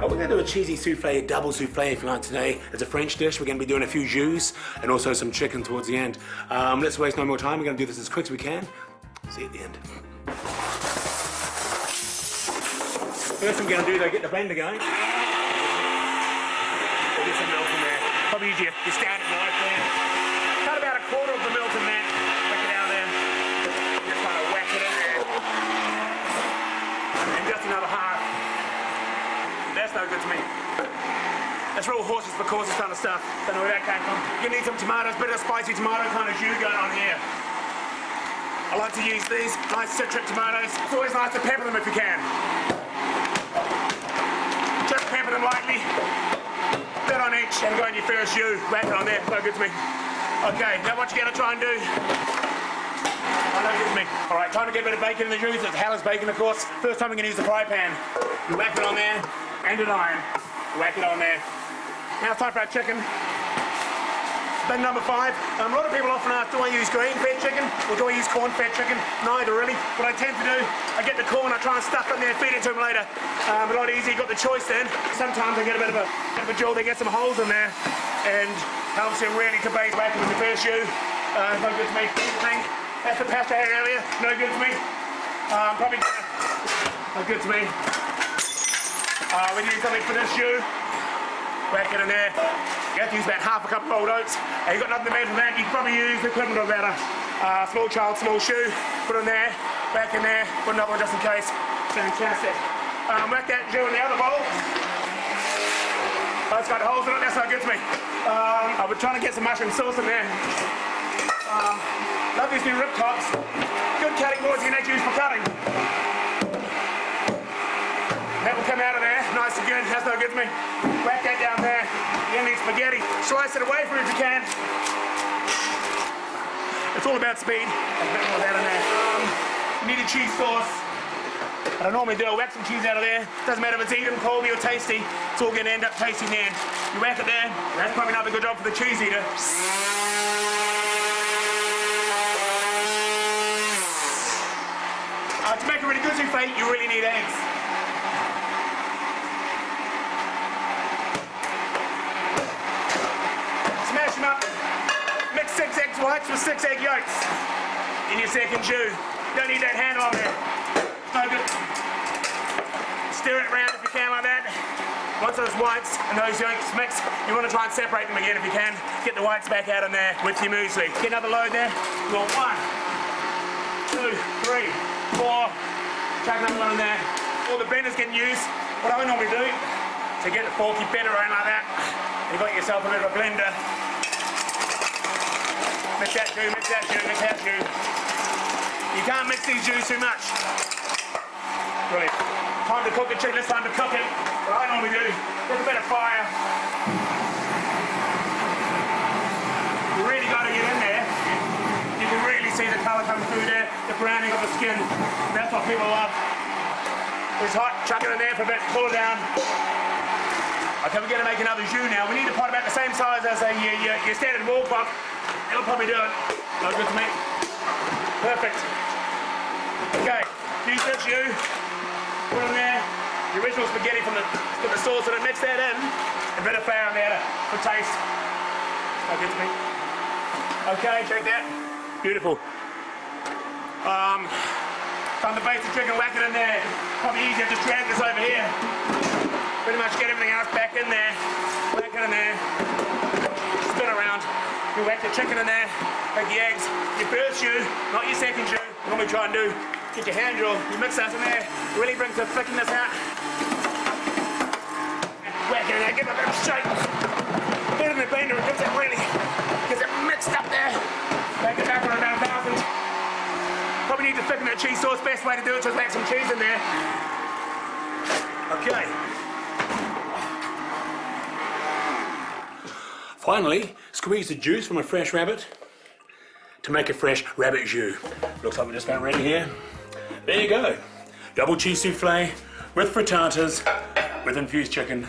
We're going to do a cheesy souffle, a double souffle if you like today. It's a French dish. We're going to be doing a few jus and also some chicken towards the end. Let's waste no more time. We're going to do this as quick as we can. See you at the end. First thing we're going to do is get the blender going. We'll get some milk in there. Probably use your standard knife there. Cut about a quarter of the milk in there. Whack it out there. Just kind of whack it in there. And just another half. That's no good to me. That's real horses for courses kind of stuff. Don't know where that came from. You need some tomatoes, bit of spicy tomato kind of jus going on here. I like to use these nice citric tomatoes. It's always nice to pepper them if you can. Just pepper them lightly. Bit on each and go in your first jus. Whack it on there, no good to me. Okay, now what you gotta try and do. No good to me. Alright, time to get a bit of bacon in the jus. It's Haller's bacon, of course. First time we're gonna use the fry pan. You whack it on there, and an iron. Whack it on there. Now it's time for our chicken. Then number 5, a lot of people often ask, do I use grain-fed chicken or do I use corn-fed chicken? Neither really. What I tend to do, I get the corn, I try and stuff it in there, feed it to them later. A lot easier, you got the choice then. Sometimes I get a bit of a jolt, they get some holes in there and helps them really to base back in the first jus. No good to me. That's the pasta area, no good to me. Probably no good to me. We need something for this jus. Whack it in there. You have to use about half a cup of rolled oats. And you've got nothing to add from that. You can probably use the equivalent of about a small child, small shoe. Put in there, back in there, put another one just in case. Fantastic. Whack that jus in the other bowl. Oh, it's got holes in it, that's not good to me. We're trying to get some mushroom sauce in there. Love these new rib tops. Good cutting boards, you need to use for cutting. That will come out of there, nice and good, that's no good to me. Whack that down there, you need spaghetti. Slice it away from it if you can. It's all about speed. There's a bit more of that in there. You need a cheese sauce. What I normally do, I'll whack some cheese out of there. Doesn't matter if it's eaten, cold or tasty, it's all going to end up tasty in the end. You whack it there, that's probably not a good job for the cheese eater. To make a really good souffle, you really need eggs. Smash them up. Mix 6 egg whites with 6 egg yolks in your second jus. Don't need that handle on there. No good. Stir it around if you can like that. Once those whites and those yolks mix, you want to try and separate them again if you can. Get the whites back out in there with your muesli. Get another load there. You want 1, 2, 3. 4, chuck another one in there. All the blenders getting used. What I normally do, to get the fork, you bend around like that. You've got yourself a bit of a blender. Mix that jus, mix that jus, mix that jus. You can't mix these jus too much. Brilliant. Time to cook the chicken, it's time to cook it. What I normally do, get a bit of fire. You really got to get in there. You can really see the colour coming through there, the browning of the skin. That's what people love. It's hot, chuck it in there for a bit, cool it down. Okay, we're going to make another jus now. We need a pot about the same size as your standard wall pot. It'll probably do it. No good to me. Perfect. Okay, use this jus. Put it in there. The original spaghetti from the sauce in it. Mix that in. A bit of flour in there for taste. No good to me. Okay, check that. Beautiful. Time to base the chicken, whack it in there. Probably easier to just drag this over here. Pretty much get everything else back in there. Whack it in there. Spin around. You whack the chicken in there. Make the eggs. Your first jus, not your second jus. What we try and do, get your hand drill. You mix that in there. Really brings the thickness out. Whack it in there. Give it a bit of shape. Put it in the blender. It gives it mixed up there. Make it back on about 1,000. Probably need to thicken that cheese sauce. Best way to do it is just whack some cheese in there. Okay. Finally, squeeze the juice from a fresh rabbit to make a fresh rabbit jus. Looks like we're just about ready here. There you go. Double cheese souffle with frittatas with infused chicken.